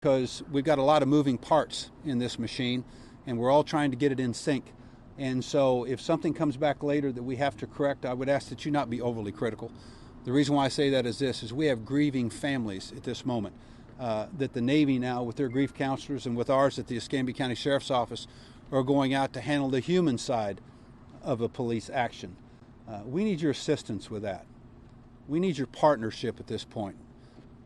because we've got a lot of moving parts in this machine, and we're all trying to get it in sync. And so if something comes back later that we have to correct, I would ask that you not be overly critical. The reason why I say that is this, is we have grieving families at this moment, that the Navy now, with their grief counselors and with ours at the Escambia County Sheriff's Office, are going out to handle the human side of a police action. We need your assistance with that. We need your partnership at this point.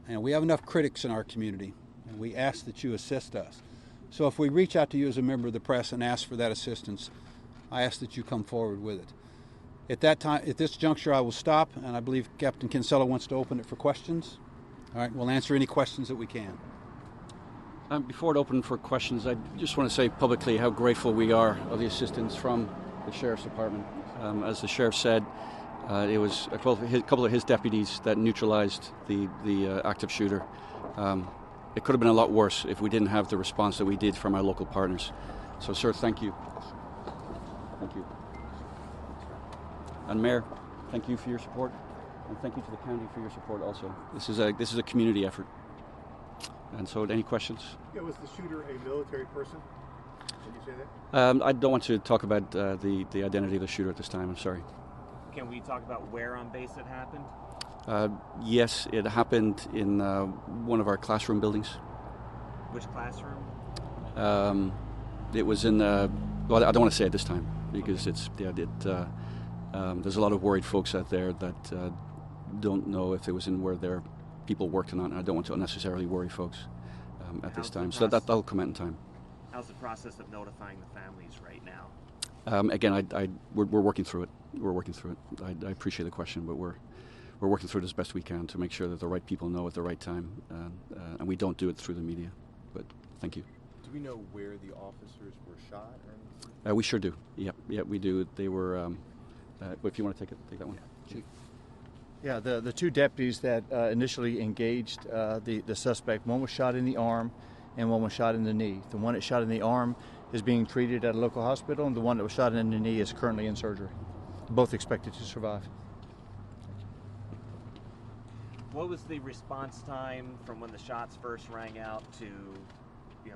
And we have enough critics in our community, and we ask that you assist us. So if we reach out to you as a member of the press and ask for that assistance, I ask that you come forward with it. At that time, at this juncture, I will stop, and I believe Captain Kinsella wants to open it for questions. All right, we'll answer any questions that we can. Before it opened for questions, I just want to say publicly how grateful we are of the assistance from the Sheriff's Department. As the Sheriff said, it was a couple of his deputies that neutralized the active shooter. It could have been a lot worse if we didn't have the response that we did from our local partners. So, sir, thank you. Thank you. And Mayor, thank you for your support, and thank you to the county for your support also. This is a community effort. And so, any questions? Yeah, was the shooter a military person? Did you say that? I don't want to talk about the identity of the shooter at this time. I'm sorry. Can we talk about where on base it happened? Yes, it happened in one of our classroom buildings. Which classroom? It was in well, I don't want to say it this time because there's a lot of worried folks out there that don't know if it was in where their people worked or not, and I don't want to unnecessarily worry folks at this time. So that'll come out in time. How's the process of notifying the families right now? Again, we're working through it. We're working through it. I appreciate the question, but we're working through it as best we can to make sure that the right people know at the right time, and we don't do it through the media. But thank you. Do we know where the officers were shot or anything? We sure do. Yep, we do. They were. If you want to take that one. Yeah, Chief. Yeah, the two deputies that initially engaged the suspect, one was shot in the arm and one was shot in the knee. The one that shot in the arm is being treated at a local hospital, and the one that was shot in the knee is currently in surgery. Both expected to survive. What was the response time from when the shots first rang out to,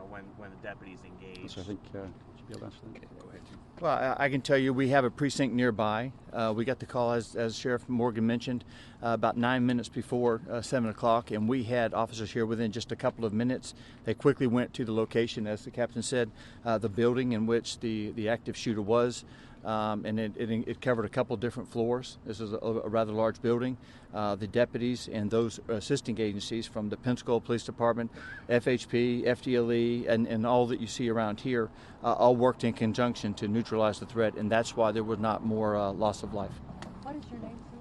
when the deputies engaged? So I think you should be able to answer that. Okay, go ahead. Well, I can tell you we have a precinct nearby. We got the call, as Sheriff Morgan mentioned, about 9 minutes before 7 o'clock, and we had officers here within just a couple of minutes. They quickly went to the location, as the captain said, the building in which the active shooter was. And it covered a couple different floors. This is a rather large building. The deputies and those assisting agencies from the Pensacola Police Department, FHP, FDLE, and all that you see around here all worked in conjunction to neutralize the threat, and that's why there was not more loss of life. What is your name, sir?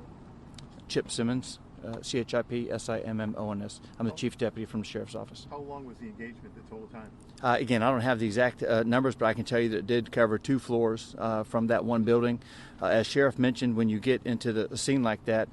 Chip Simmons, CHIP-SIMMONS. I'm the Chief Deputy from the Sheriff's Office. How long was the engagement the total time? Again, I don't have the exact numbers, but I can tell you that it did cover 2 floors from that one building. As Sheriff mentioned, when you get into the scene like that,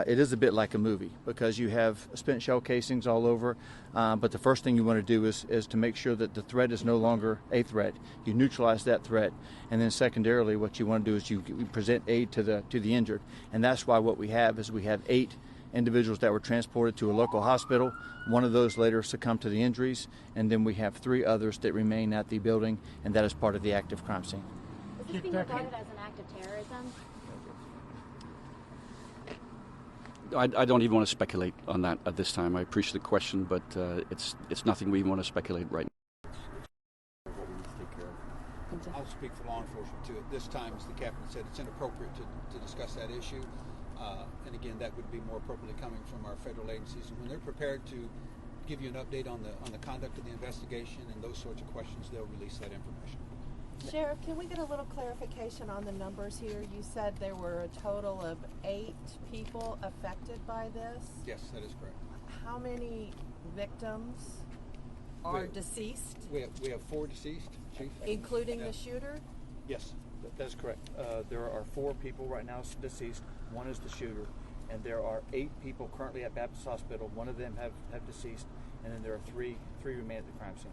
it is a bit like a movie because you have spent shell casings all over, but the first thing you want to do is to make sure that the threat is no longer a threat. You neutralize that threat, and then secondarily what you want to do is you present aid to the injured, and that's why what we have is we have 8 individuals that were transported to a local hospital. One of those later succumbed to the injuries, and then we have 3 others that remain at the building, and that is part of the active crime scene. Is this being regarded as an act of terrorism? I don't even want to speculate on that at this time. I appreciate the question, but it's nothing we want to speculate right now. I'll speak for law enforcement too. At this time, as the captain said, it's inappropriate to discuss that issue. And again, that would be more appropriately coming from our federal agencies. And when they're prepared to give you an update on the conduct of the investigation and those sorts of questions, they'll release that information. Sheriff, can we get a little clarification on the numbers here? You said there were a total of 8 people affected by this? Yes, that is correct. How many victims are deceased? We have 4 deceased, Chief. Including the shooter? Yes. That's correct. There are 4 people right now deceased. One is the shooter, and there are 8 people currently at Baptist Hospital. One of them have deceased, and then there are 3 remain at the crime scene.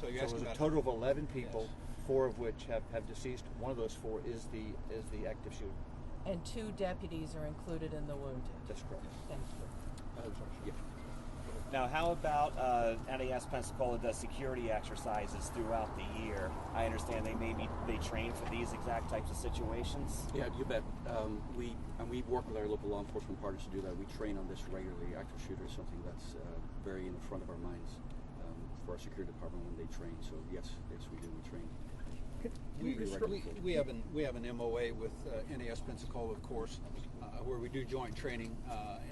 So there's a total of 11 people, yes. 4 of which have deceased. One of those 4 is the active shooter. And 2 deputies are included in the wounded. That's correct. Thank you. Yeah. Now, how about NAS Pensacola does security exercises throughout the year? I understand they train for these exact types of situations. Yeah, you bet. We work with our local law enforcement partners to do that. We train on this regularly. Active shooter is something that's very in the front of our minds for our security department when they train. So yes, we do. We train. We have an MOA with NAS Pensacola, of course, where we do joint training,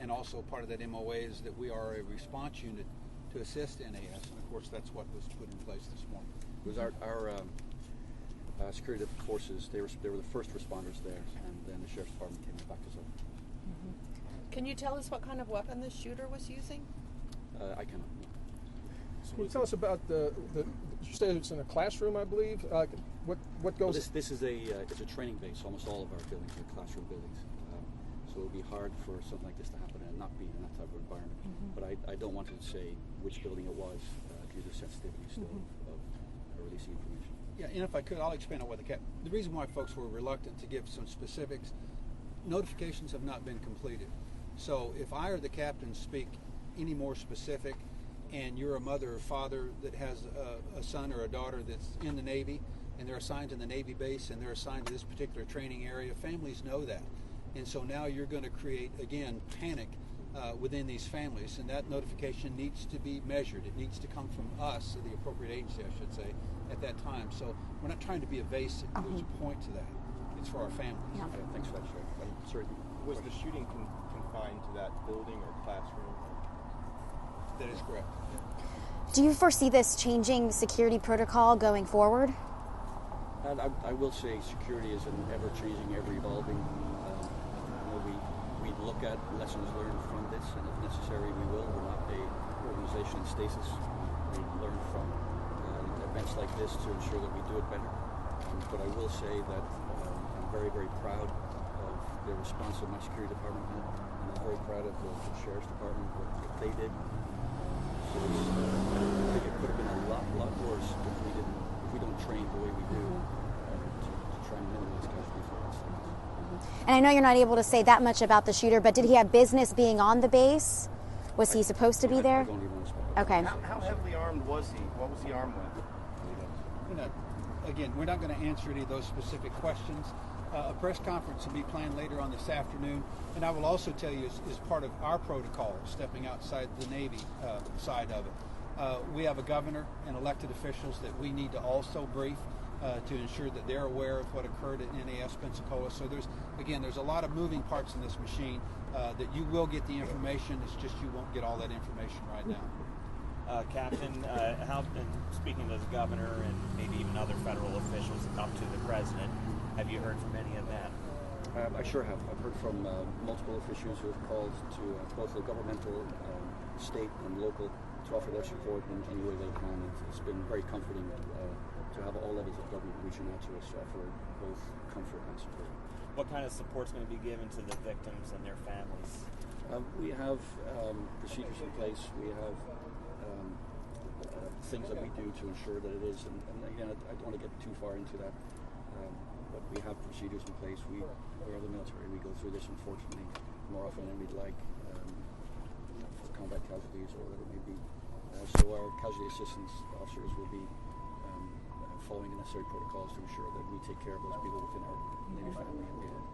and also part of that MOA is that we are a response unit to assist NAS, and of course that's what was put in place this morning. It was our security forces. They were the first responders there, and then the sheriff's department came and backed us up. Can you tell us what kind of weapon the shooter was using? I cannot. Can you tell us about you said it's in a classroom, I believe. What goes? Well, this is it's a training base. Almost all of our buildings are classroom buildings, so it would be hard for something like this to happen and not be in that type of environment. But I don't want to say which building it was due to sensitivity still of releasing information. Yeah, and if I could, I'll expand on what the reason why folks were reluctant to give some specifics. Notifications have not been completed, so if I or the captain speak any more specific, and you're a mother or father that has a son or a daughter that's in the Navy, and they're assigned to the Navy base, and they're assigned to this particular training area, families know that. And so now you're going to create, again, panic within these families, and that notification needs to be measured. It needs to come from us, or the appropriate agency, I should say, at that time. So we're not trying to be evasive. There's a point to that. It's for our families. Yeah. Thanks for that, Sheriff. Sorry. Was the shooting confined to that building or classroom? That is correct. Do you foresee this changing security protocol going forward? And I will say security is an ever-changing, ever-evolving. We look at lessons learned from this, and if necessary, we will. We're not an organization in stasis. We learn from events like this to ensure that we do it better. But I will say that I'm very, very proud of the response that my security department had, and I'm very proud of the sheriff's department, what they did. So I think it could have been a lot worse if we don't train the way we do to try and minimize casualties for us. And I know you're not able to say that much about the shooter, but did he have business being on the base? Was he supposed to be there? I don't even want to speculate. Okay. How heavily armed was he? What was he armed with? We're not going to answer any of those specific questions. A press conference will be planned later on this afternoon, and I will also tell you, as part of our protocol, stepping outside the Navy side of it, we have a governor and elected officials that we need to also brief to ensure that they're aware of what occurred at NAS Pensacola. So there's a lot of moving parts in this machine that you will get the information. It's just you won't get all that information right now. Captain, speaking to the governor and maybe even other federal officials up to the president, have you heard from any of that? I sure have. I've heard from multiple officials who have called to both the governmental, state, and local to offer their support in any way they can. It's been very comforting to have all levels of government reaching out to us to offer both comfort and support. What kind of support is going to be given to the victims and their families? We have procedures in place. We have things that we do to ensure that it is, and again, I don't want to get too far into that, but we have procedures in place. We are the military. We go through this, unfortunately, more often than we'd like for combat casualties or whatever it may be. So our casualty assistance officers will be following the necessary protocols to ensure that we take care of those people within our Navy family and beyond.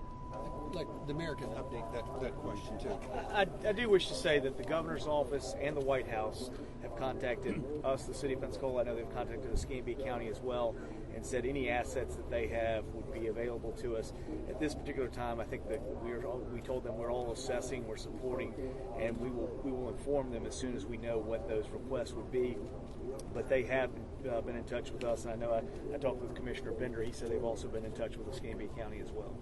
Like the mayor can update that question too. I do wish to say that the governor's office and the White House have contacted us, the city of Pensacola. I know they've contacted Escambia County as well, and said any assets that they have would be available to us. At this particular time, I think that we told them we're all assessing, we're supporting, and we will inform them as soon as we know what those requests would be. But they have been in touch with us, and I know I talked with Commissioner Bender. He said they've also been in touch with Escambia County as well.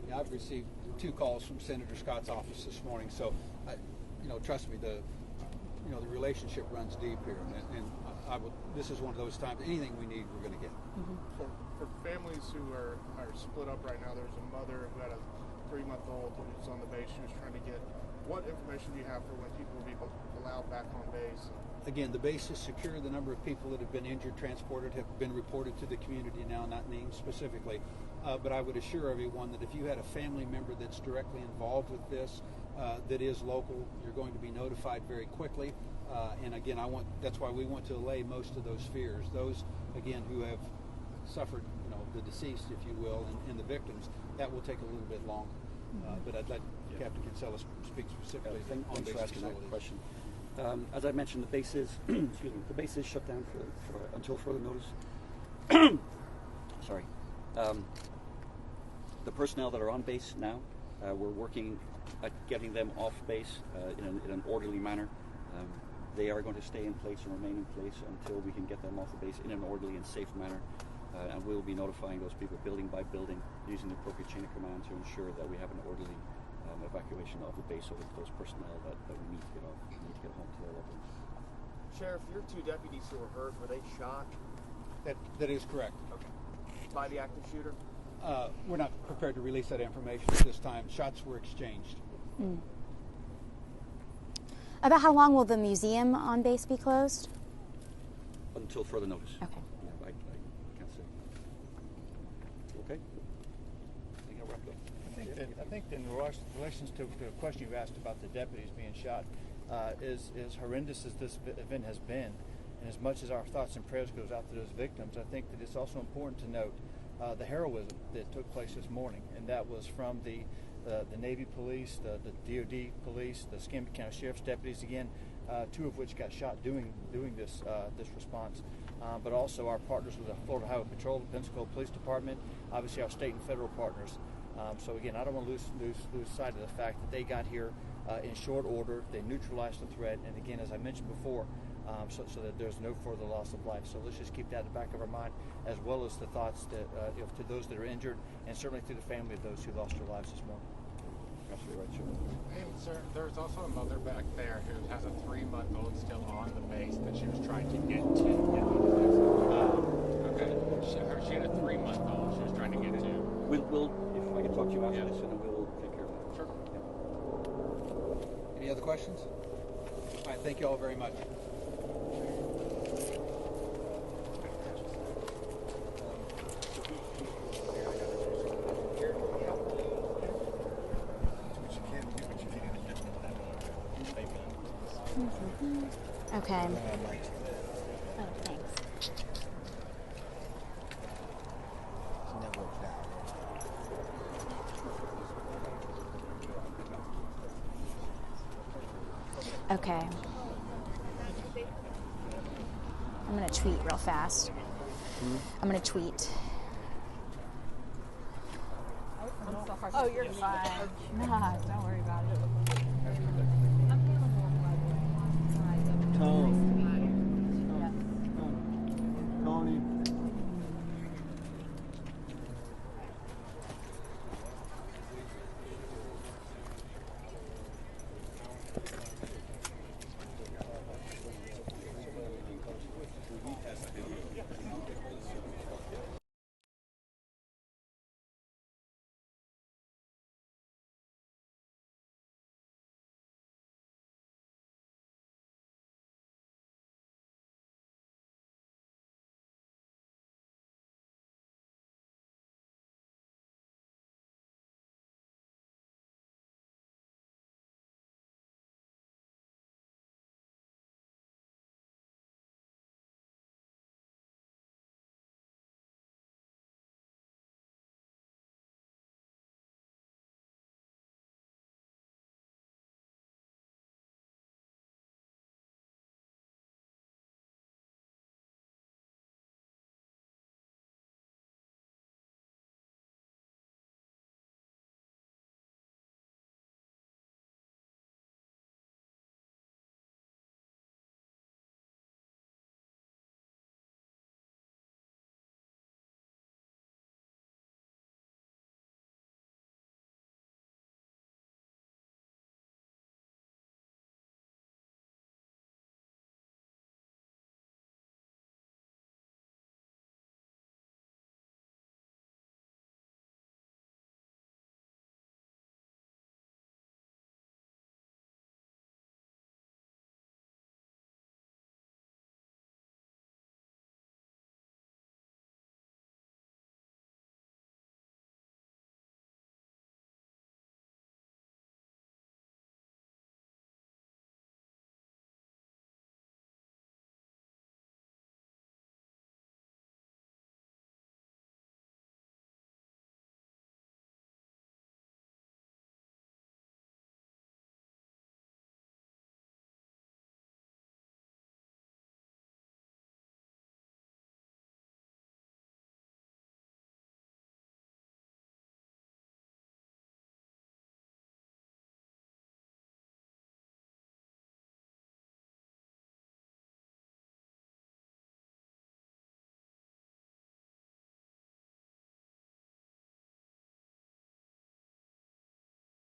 Yeah, I've received 2 calls from Senator Scott's office this morning, so trust me, the relationship runs deep here, and this is one of those times. Anything we need, we're going to get. For families who are split up right now, there's a mother who had a 3-month-old who was on the base. She was trying to get. What information do you have for when people will be allowed back on base? Again, the base is secure. The number of people that have been injured, transported, have been reported to the community now, not named specifically. But I would assure everyone that if you had a family member that's directly involved with this, that is local. You're going to be notified very quickly. And again, that's why we want to allay most of those fears. Those, again, who have suffered, the deceased, if you will, and the victims, that will take a little bit longer. But I'd let Captain Kinsella speak specifically on thanks base for asking that facilities. question. As I mentioned, the base is excuse me, the base is shut down for until further notice. Sorry. The personnel that are on base now, we're working at getting them off base in an orderly manner. They are going to stay in place and remain in place until we can get them off the base in an orderly and safe manner. And we'll be notifying those people building by building using the appropriate chain of command to ensure that we have an orderly evacuation of the base of those personnel that we need to get off, need to get home to their loved ones. Sheriff, your 2 deputies who were hurt, were they shot? That is correct. Okay. By the active shooter? We're not prepared to release that information at this time. Shots were exchanged. About how long will the museum on base be closed? Until further notice. Okay. Yeah, I can't say. Okay. I think I'll wrap it up. I think in relation to the question you asked about the deputies being shot, as horrendous as this event has been, and as much as our thoughts and prayers goes out to those victims, I think that it's also important to note the heroism that took place this morning, and that was from the Navy police, the DOD police, the Escambia County Sheriff's deputies, again, 2 of which got shot doing this response. But also our partners with the Florida Highway Patrol, the Pensacola Police Department, obviously our state and federal partners. So again, I don't want to lose sight of the fact that they got here in short order. They neutralized the threat, and again, as I mentioned before, so that there's no further loss of life. So let's just keep that in the back of our mind, as well as the thoughts that to those that are injured, and certainly to the family of those who lost their lives this morning. Absolutely right, sir. Hey, sir, there's also a mother back there who has a 3-month-old still on the base that she was trying to get to. Okay, she had a 3-month-old she was trying to get to. We'll if I can talk to you after this, and then we'll take care of that. Sure. Any other questions? All right, thank you all very much. Okay. Oh, thanks. Okay. I'm going to tweet real fast. I'm going to tweet. Oh, you're fine. Nah, don't worry about it. I'm feeling more. Tone.